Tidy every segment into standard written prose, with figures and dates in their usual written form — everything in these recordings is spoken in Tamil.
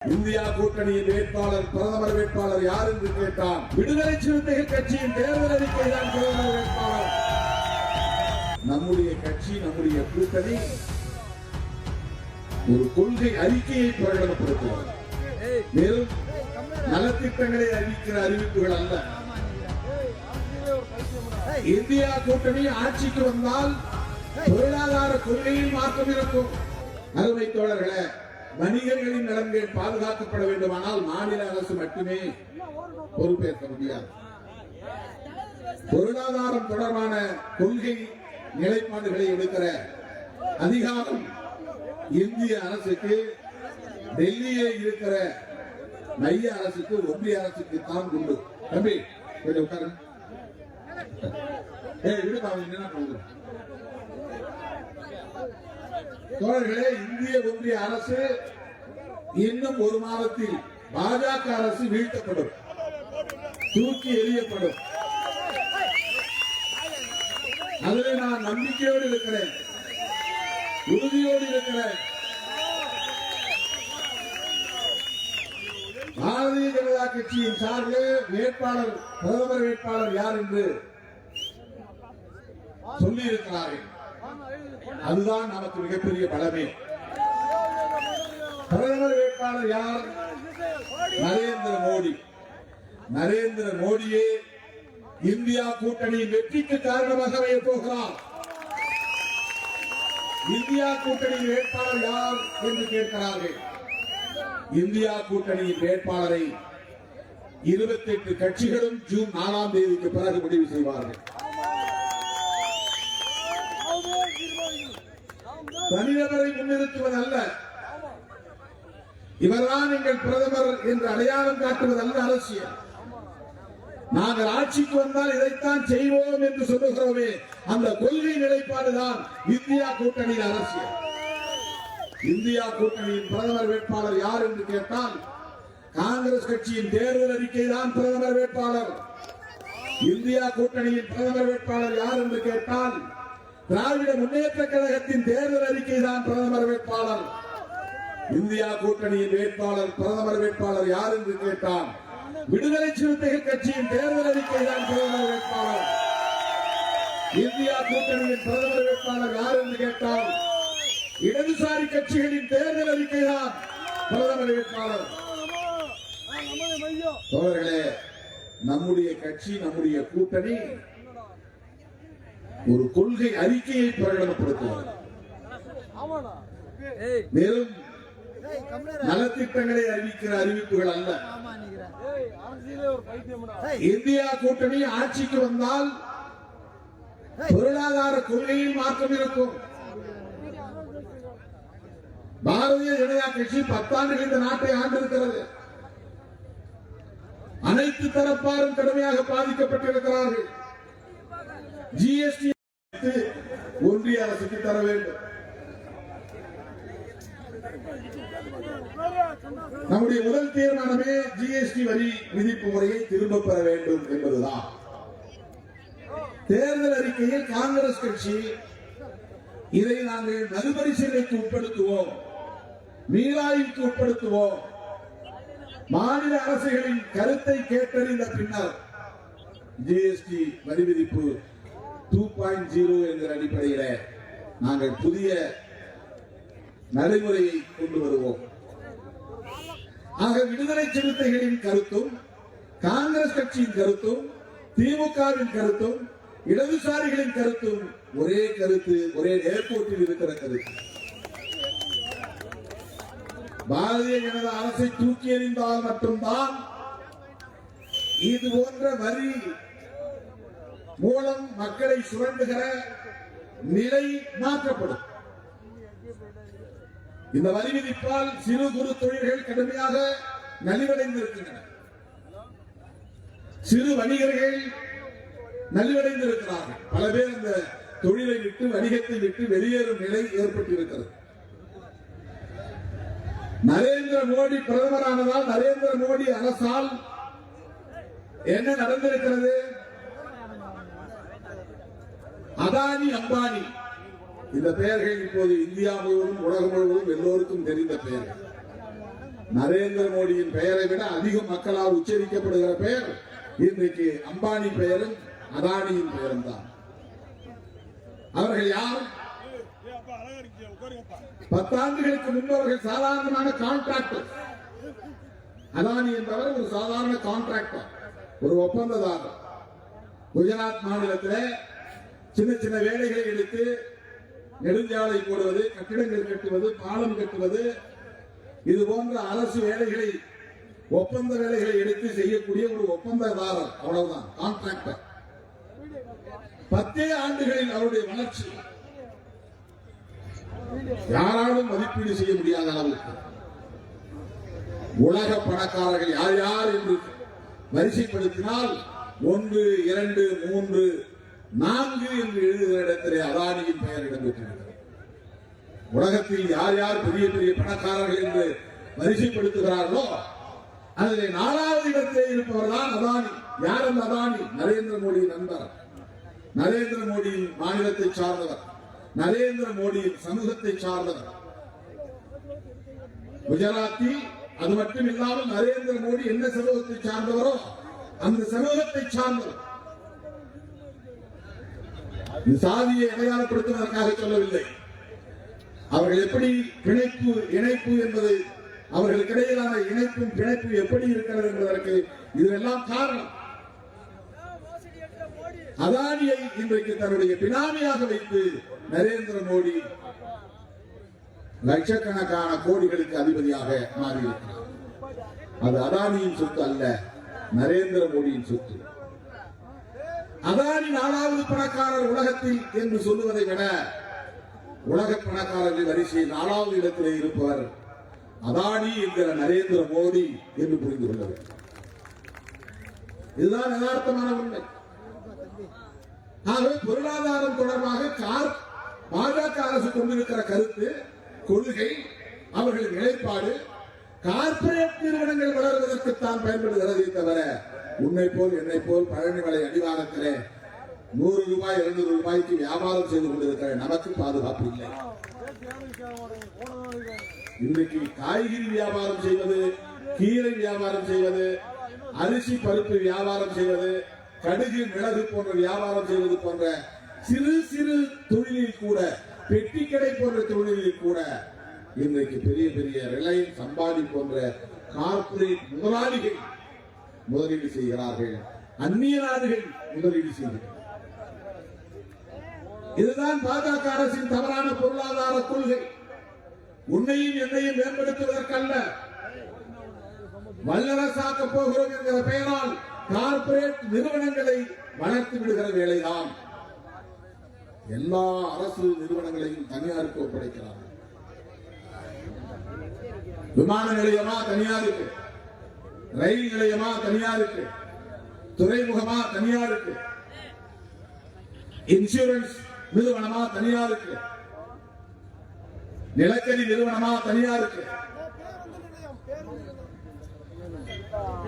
இந்தியா கூட்டணியின் வேட்பாளர் பிரதமர் வேட்பாளர் யார் என்று கேட்டார். விடுதலை சிறுத்தைகள் கட்சியின் தேர்தல் அறிக்கை தான் பிரதமர் வேட்பாளர். நம்முடைய கட்சி, நம்முடைய கூட்டணி ஒரு கொள்கை அறிக்கையை பிரகடனப்படுத்துகிறது. மேலும் நலத்திட்டங்களை அறிவிக்கிற அறிவிப்புகள் அல்ல. இந்தியா கூட்டணி ஆட்சிக்கு வந்தால் பொருளாதார கொள்கையில் மாற்றம் இருக்கும். அருமை தோழர்களே, வணிகர்களின் நலன்கள் பாதுகாக்கப்பட வேண்டுமானால் மாநில அரசு மட்டுமே பொறுப்பேற்க முடியாது. பொருளாதாரம் தொடர்பான கொள்கை நிலைப்பாடுகளை எடுக்கிற அதிகாரம் இந்திய அரசுக்கு, டெல்லியில் இருக்கிற மைய அரசுக்கு, ஒன்றிய அரசுக்கு தான் உண்டு. தம்பி கொஞ்சம் உட்காரு. தோழர்களே, இந்திய ஒன்றிய அரசு இன்னும் ஒரு மாதத்தில் பாஜக அரசு வீழ்த்தப்படும், தூக்கி எறியப்படும். அதில் நான் நம்பிக்கையோடு இருக்கிறேன், உறுதியோடு இருக்கிறேன். பாரதிய ஜனதா கட்சியின் சார்பில் வேட்பாளர், பிரதமர் வேட்பாளர் யார் என்று சொல்லி இருக்கிறார்கள். அதுதான் நமக்கு மிகப்பெரிய பலமே. பிரதமர் வேட்பாளர் யார்? நரேந்திர மோடி. நரேந்திர மோடியே இந்தியா கூட்டணியின் வெற்றிக்கு காரணமாக அமைய போகிறார். இந்தியா கூட்டணியின் வேட்பாளர் யார் என்று கேட்கிறார்கள். இந்தியா கூட்டணியின் வேட்பாளரை 28 கட்சிகளும் ஜூன் 4ஆம் தேதிக்கு பிறகு முடிவு செய்வார்கள். தனிநபரை முன்னிறுத்துவதல்ல, இவர்தான் எங்கள் பிரதமர் என்று அடையாளம் காட்டுவதல்ல அரசியல். நாங்கள் ஆட்சிக்கு வந்தால் இதைத்தான் செய்வோம் என்று சொல்லுகிறோமே, அந்த கொள்கை நிலைப்பாடுதான் இந்தியா கூட்டணியின் அரசியல். இந்தியா கூட்டணியின் பிரதமர் வேட்பாளர் யார் என்று கேட்டால் காங்கிரஸ் கட்சியின் தேர்தல் அறிக்கை தான் பிரதமர் வேட்பாளர். இந்தியா கூட்டணியின் பிரதமர் வேட்பாளர் யார் என்று கேட்டால் திராவிட முன்னேற்ற கழகத்தின் தேர்தல் அறிக்கை தான் பிரதமர் வேட்பாளர். இந்தியா கூட்டணியின் வேட்பாளர், பிரதமர் வேட்பாளர் யார் என்று கேட்டால் விடுதலை சிறுத்தைகள் கட்சியின் தேர்தல் அறிக்கை தான் பிரதமர் வேட்பாளர். இந்தியா கூட்டணியின் பிரதமர் வேட்பாளர் யார் என்று கேட்டால் இடதுசாரி கட்சிகளின் தேர்தல் அறிக்கை தான் பிரதமர் வேட்பாளர். தோழர்களே, நம்முடைய கட்சி, நம்முடைய கூட்டணி ஒரு கொள்கை அறிக்கையை பிரகடனப்படுத்துகிறது. மேலும் நலத்திட்டங்களை அறிவிக்கிற அறிவிப்புகள் அல்ல. இந்தியா கூட்டணி ஆட்சிக்கு வந்தால் பொருளாதார கொள்கையில் மாற்றம் இருக்கும். பாரதிய ஜனதா கட்சி 10 ஆண்டுகள் இந்த நாட்டை ஆண்டிருக்கிறது. அனைத்து தரப்பாரும் கடுமையாக பாதிக்கப்பட்டிருக்கிறார்கள். ஜிஎஸ்டி ஒன்றிய அரசுக்கு தர வேண்டும். நம்முடைய முதல் தீர்மானமே ஜிஎஸ்டி வரி விதிப்பு முறையை திரும்ப பெற வேண்டும் என்பதுதான். தேர்தல் அறிக்கையில் காங்கிரஸ் கட்சி இதை நாங்கள் மறுபரிசீலனைக்கு உட்படுத்துவோம், மீளாய்வுக்கு உட்படுத்துவோம், மாநில அரசுகளின் கருத்தை கேட்டறிந்த பின்னர் ஜிஎஸ்டி வரி விதிப்பு 2.0 என்கிற அடிப்படையில் நாங்கள் புதிய நடைமுறையை கொண்டு வருவோம். ஆக விடுதலை சிறுத்தைகளின் கருத்தும், காங்கிரஸ் கட்சியின் கருத்தும், திமுகவின் கருத்தும், இடதுசாரிகளின் கருத்தும் ஒரே கருத்து, ஒரே நேர்கோட்டில் இருக்கிற கருத்து. பாரதிய ஜனதா அரசை தூக்கி எறிந்தால் மட்டும்தான் இது போன்ற வரி மூலம் மக்களை சுரண்டுகிற நிலை மாற்றப்படும். இந்த வரி விதிப்பால் சிறு குறு தொழில்கள் கடுமையாக நலிவடைந்திருக்கின்றன. சிறு வணிகர்கள் நலிவடைந்திருக்கிறார்கள். பல பேர் இந்த தொழிலை விட்டு, வணிகத்தை விட்டு வெளியேறும் நிலை ஏற்பட்டிருக்கிறது. நரேந்திர மோடி பிரதமரானதால், நரேந்திர மோடி அரசால் என்ன நடந்திருக்கிறது? அதானி, அம்பானி இந்த பெயர்கள் இப்போது இந்தியா முழுவதும், உலகம் முழுவதும் எல்லோருக்கும் தெரிந்த பெயர்கள். நரேந்திர மோடியின் பெயரை விட அதிகம் மக்களால் உச்சரிக்கப்படுகிற பெயர் இன்றைக்கு அம்பானி பெயரும் அதானியின் பெயரும் தான். அவர்கள் யார்? 10 ஆண்டுகளுக்கு முன்பு அவர்கள் சாதாரணமான கான்ட்ராக்டர். அதானி என்பவர் ஒரு சாதாரண கான்ட்ராக்டர், ஒரு ஒப்பந்ததாரர். குஜராத் மாநிலத்தில் சின்ன சின்ன வேலைகளை எடுத்து நெடுஞ்சாலை போடுவது, கட்டிடங்கள் கட்டுவது, பாலம் கட்டுவது, இது போன்ற அரசு வேலைகளை, ஒப்பந்த வேலைகளை எடுத்து செய்யக்கூடிய ஒரு ஒப்பந்ததாரர், அவ்வளவுதான், கான்ட்ராக்டர். 10 ஆண்டுகளில் அவருடைய வளர்ச்சி யாராலும் மதிப்பீடு செய்ய முடியாத அளவுக்கு. உலக பணக்காரர்கள் யார் யார் என்று வரிசைப்படுத்தினால் 1, 2, 3, 4 என்று எழுதுகிற இடத்திலே அதானியின் பெயர் இடம்பெற்றிருக்கிறது. உலகத்தில் யார் யார் பெரிய பெரிய பணக்காரர்கள் என்று வரிசைப்படுத்துகிறார்களோ அதில் 4வது இடத்திலே இருப்பவர் தான் அதானி. யார் அந்த அதானி? நரேந்திர மோடி நண்பர், நரேந்திர மோடியின் மாநிலத்தை சார்ந்தவர், நரேந்திர மோடியின் சமூகத்தை சார்ந்தவர். குஜராத்தில் அது மட்டும் இல்லாமல் நரேந்திர மோடி என்ன சமூகத்தை சார்ந்தவரோ அந்த சமூகத்தை சார்ந்தவர். சாதியை அடையாளப்படுத்துவதற்காக சொல்லவில்லை. அவர்கள் எப்படி பிணைப்பு, இணைப்பு என்பது, அவர்களுக்கு இடையிலான இணைப்பும் பிணைப்பு எப்படி இருக்கிறது என்பதற்கு இதுவெல்லாம் காரணம். அதானியை இன்றைக்கு தன்னுடைய பினாமியாக வைத்து நரேந்திர மோடி லட்சக்கணக்கான கோடிகளுக்கு அதிபதியாக மாறியிருக்கிறார். அது அதானியின் சொத்து அல்ல, நரேந்திர மோடியின் சொத்து. அதானி 4வது பணக்காரர் உலகத்தில் என்று சொல்லுவதை விட உலக பணக்காரர்கள் வரிசையில் 4வது இடத்திலே இருப்பவர் அதானி என்கிற நரேந்திர மோடி என்று புரிந்து கொள்ள வேண்டும். இதுதான் யதார்த்தமான உண்மை. ஆகவே பொருளாதாரம் தொடர்பாக பாஜக அரசு கொண்டிருக்கிற கருத்து, கொள்கை, அவர்களின் நிலைப்பாடு கார்ப்பரேட் நிறுவனங்கள் வளர்வதற்குத்தான் பயன்படுகிறதே தவிர உன்னை போல் என்னை போல் பழனிமலை அடிவாரத்திலே 100 ரூபாய் 200 ரூபாய்க்கு வியாபாரம் செய்து கொண்டிருக்கிற நமக்கு பாதுகாப்பு இல்லை. இன்றைக்கு காய்கறி வியாபாரம் செய்வது, கீரை வியாபாரம் செய்வது, அரிசி பருப்பு வியாபாரம் செய்வது, கடுகு மிளகு போன்ற வியாபாரம் செய்வது போன்ற சிறு சிறு தொழிலில் கூட, பெட்டி கடை போன்ற தொழிலில் கூட இன்றைக்கு பெரிய பெரிய ரிலையன்ஸ், அம்பானி போன்ற கார்ப்பரேட் முதலாளிகள் முதலீடு செய்கிறார்கள். அந்நிய நாடுகள் முதலீடு செய்கிறார்கள். இதுதான் பாஜக அரசின் தவறான பொருளாதார கொள்கை. உன்னையும் என்னையும் மேம்படுத்துவதற்கல்ல, வல்லரசாக்க போகிறோம் என்கிற பெயரால் கார்ப்பரேட் நிறுவனங்களை வளர்த்து விடுகிற வேலைதான். எல்லா அரசு நிறுவனங்களையும் தனியாருக்கு ஒப்படைக்கிறார்கள். விமான நிலையமா தனியாருக்கு, ரயில் நிலையமா தனியாருக்கு, துறைமுகமா தனியாருக்கு, இன்சூரன்ஸ் நிறுவனமா தனியாருக்கு, நிலக்கரி நிறுவனமா தனியாருக்கு,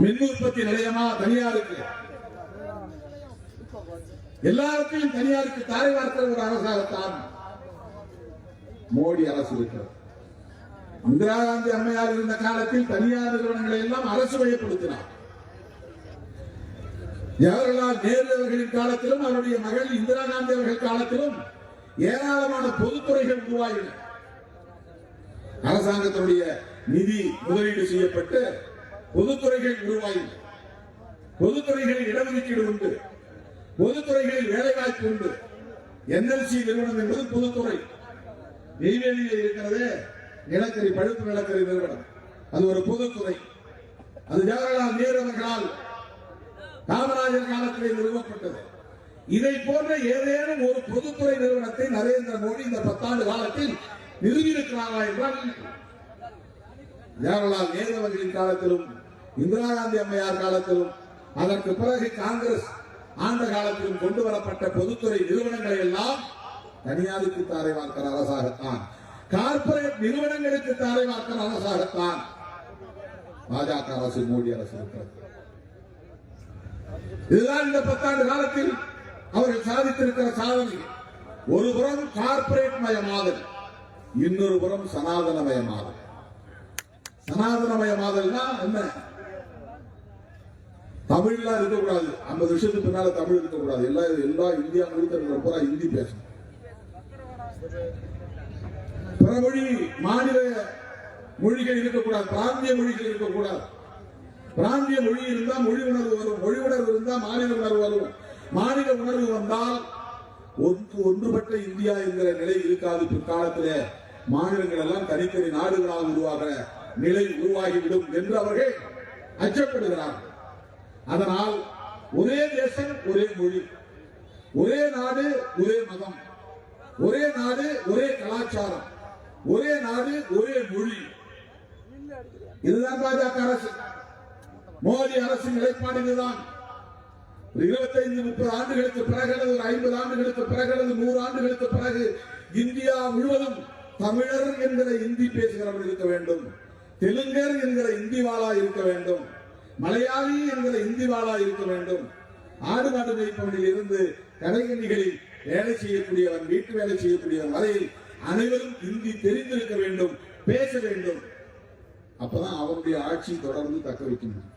மின் உற்பத்தி நிலையமா தனியாருக்கு, எல்லாத்தையும் தனியாருக்கு தாரை வார்க்கிற ஒரு அரசாகத்தான் மோடி அரசு இருக்கிறது. இந்திரா காந்தி அம்மையார் இருந்த காலத்தில் தனியார் நிறுவனங்களை எல்லாம் அரசு வயப்படுத்தினார். ஜவஹர்லால் நேரு அவர்களின் காலத்திலும் அவருடைய மகள் இந்திரா காந்தி அவர்கள் காலத்திலும் ஏராளமான பொதுத்துறைகள் உருவாகின. அரசாங்கத்தினுடைய நிதி முதலீடு செய்யப்பட்டு பொதுத்துறைகள் உருவாகின. பொதுத்துறைகளில் இடஒதுக்கீடு உண்டு, பொதுத்துறைகளில் வேலைவாய்ப்பு உண்டு. என்எல்சி நிறுவனம் என்பது பொதுத்துறை. நெய்வேலியில் இருக்கிறது நிலக்கரி, பழுப்பு நிலக்கரி நிறுவனம், அது ஒரு பொதுத்துறை. அது ஜவஹர்லால் நேரு அவர்களால் காமராஜர் காலத்திலே நிறுவப்பட்டது. இதை போன்ற ஏதேனும் ஒரு பொதுத்துறை நிறுவனத்தை நரேந்திர மோடி இந்த 10 ஆண்டு காலத்தில் நிறுவியிருக்கிறாரா என்றால், ஜவஹர்லால் நேரு அவர்களின் காலத்திலும் இந்திரா காந்தி அம்மையார் காலத்திலும் அதற்கு பிறகு காங்கிரஸ் ஆண்ட காலத்திலும் கொண்டு வரப்பட்ட பொதுத்துறை நிறுவனங்களை எல்லாம் தனியாருக்கு தாரை வார்க்கிற அரசாகத்தான், கார்ப்பரேட் நிறுவனங்களுக்கு தாரை வார்க்கிற அரசாகத்தான் பாஜக அரசு, மோடி அரசு இருக்கிறது. இதுதான் இந்த 10 ஆண்டு காலத்தில் அவர்கள் சாதித்திருக்கிற சாதனை. ஒரு புறம் கார்ப்பரேட் மயமாதல், இன்னொரு புறம் சனாதன மயமாதல். சனாதனமயமாதல்னா என்ன? தமிழ்லாம் இருக்கக்கூடாது. 50 வருஷத்துக்கு பின்னால தமிழ் இருக்கக்கூடாது. எல்லா இந்தியா முழுக்க பூரா ஹிந்தி பேசணும். பிறமொழி மாநில மொழிகள் இருக்கக்கூடாது. பிராந்திய மொழிகள் இருக்கக்கூடாது. பிராந்திய மொழி இருந்தா மொழி உணர்வு வரும். மொழி உணர்வு இருந்தா மாநில உணர்வு வரும். மாநில உணர்வு வந்தால் ஒன்றுபட்ட இந்தியா என்கிற நிலை இருக்காது. பிற்காலத்திலே மாநிலங்கள் எல்லாம் தனித்தனி நாடுகளாக உருவாகிற நிலை உருவாகிவிடும் என்று அவர்கள் அச்சப்படுகிறார்கள். அதனால் ஒரே தேசம் ஒரே மொழி, ஒரே நாடு ஒரே மதம், ஒரே நாடு ஒரே கலாச்சாரம், ஒரே நாடு ஒரே மொழி. இதுதான் பாஜக அரசு. மோடி அரசின் நிலைப்பாடு இதுதான். 25-30 ஆண்டுகளுக்கு பிறகு, 50 ஆண்டுகளுக்கு பிறகு, 100 ஆண்டுகளுக்கு பிறகு இந்தியா முழுவதும் தமிழர் என்கிற இந்தி பேசுகிறவர் இருக்க வேண்டும், தெலுங்கர் என்கிற இந்திவாளா இருக்க வேண்டும், மலையாளி என்கிற இந்திவாளா இருக்க வேண்டும். ஆடு மாடு மேய்ப்பவனில் இருந்து கடைகண்ணிகளில் வேலை செய்யக்கூடியவன், வீட்டு வேலை செய்யக்கூடியவன் வரையில் அனைவரும் இந்தி தெரிந்திருக்க வேண்டும், பேச வேண்டும். அப்பதான் அவருடைய ஆட்சி தொடர்ந்து தக்க வைக்க முடியும்.